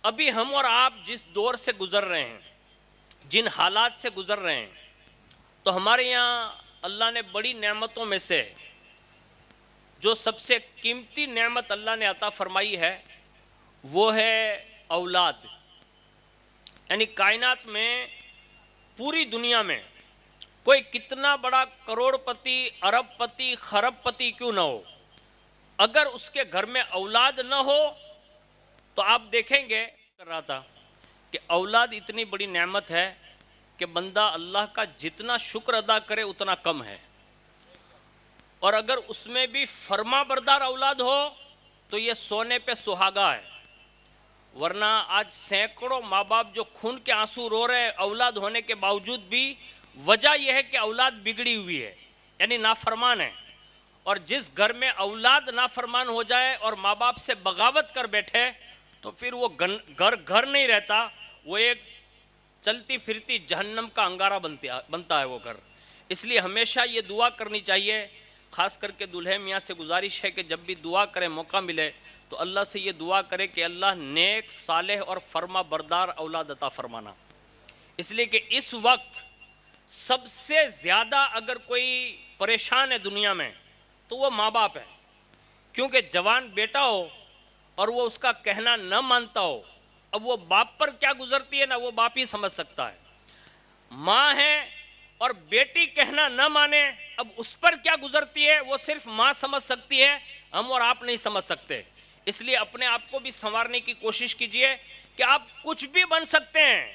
ابھی ہم اور آپ جس دور سے گزر رہے ہیں، جن حالات سے گزر رہے ہیں، تو ہمارے یہاں اللہ نے بڑی نعمتوں میں سے جو سب سے قیمتی نعمت اللہ نے عطا فرمائی ہے وہ ہے اولاد. یعنی کائنات میں، پوری دنیا میں کوئی کتنا بڑا کروڑ پتی، ارب پتی، خرب پتی کیوں نہ ہو، اگر اس کے گھر میں اولاد نہ ہو تو آپ دیکھیں گے، کر رہا تھا کہ اولاد اتنی بڑی نعمت ہے کہ بندہ اللہ کا جتنا شکر ادا کرے اتنا کم ہے. اور اگر اس میں بھی فرما بردار اولاد ہو تو یہ سونے پہ سہاگا ہے. ورنہ آج سینکڑوں ماں باپ جو خون کے آنسو رو رہے ہیں اولاد ہونے کے باوجود بھی، وجہ یہ ہے کہ اولاد بگڑی ہوئی ہے، یعنی نافرمان ہے. اور جس گھر میں اولاد نافرمان ہو جائے اور ماں باپ سے بغاوت کر بیٹھے تو پھر وہ گھر نہیں رہتا، وہ ایک چلتی پھرتی جہنم کا انگارہ بنتا ہے وہ گھر. اس لیے ہمیشہ یہ دعا کرنی چاہیے، خاص کر کے دلہے میاں سے گزارش ہے کہ جب بھی دعا کرے، موقع ملے تو اللہ سے یہ دعا کرے کہ اللہ نیک، صالح اور فرما بردار اولاد عطا فرمانا. اس لیے کہ اس وقت سب سے زیادہ اگر کوئی پریشان ہے دنیا میں تو وہ ماں باپ ہے. کیونکہ جوان بیٹا ہو اور وہ اس کا کہنا نہ مانتا ہو، اب وہ باپ پر کیا گزرتی ہے نا وہ باپ ہی سمجھ سکتا ہے. ماں ہے اور بیٹی کہنا نہ مانے، اب اس پر کیا گزرتی ہے وہ صرف ماں سمجھ سکتی ہے، ہم اور آپ نہیں سمجھ سکتے. اس لیے اپنے آپ کو بھی سنوارنے کی کوشش کیجئے کہ آپ کچھ بھی بن سکتے ہیں،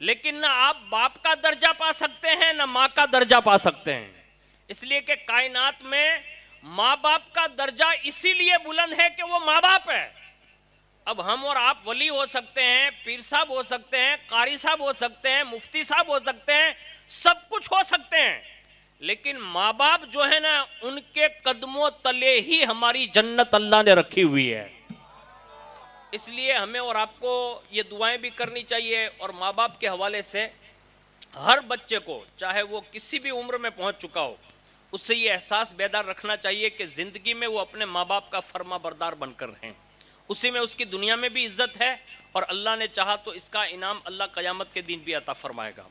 لیکن نہ آپ باپ کا درجہ پا سکتے ہیں نہ ماں کا درجہ پا سکتے ہیں. اس لیے کہ کائنات میں ماں باپ کا درجہ اسی لیے بلند ہے کہ وہ ماں باپ ہے. اب ہم اور آپ ولی ہو سکتے ہیں، پیر صاحب ہو سکتے ہیں، قاری صاحب ہو سکتے ہیں، مفتی صاحب ہو سکتے ہیں، سب کچھ ہو سکتے ہیں، لیکن ماں باپ جو ہے نا ان کے قدموں تلے ہی ہماری جنت اللہ نے رکھی ہوئی ہے. اس لیے ہمیں اور آپ کو یہ دعائیں بھی کرنی چاہیے. اور ماں باپ کے حوالے سے ہر بچے کو، چاہے وہ کسی بھی عمر میں پہنچ چکا ہو، اس سے یہ احساس بیدار رکھنا چاہیے کہ زندگی میں وہ اپنے ماں باپ کا فرما بردار بن کر رہیں. اسی میں اس کی دنیا میں بھی عزت ہے، اور اللہ نے چاہا تو اس کا انعام اللہ قیامت کے دن بھی عطا فرمائے گا.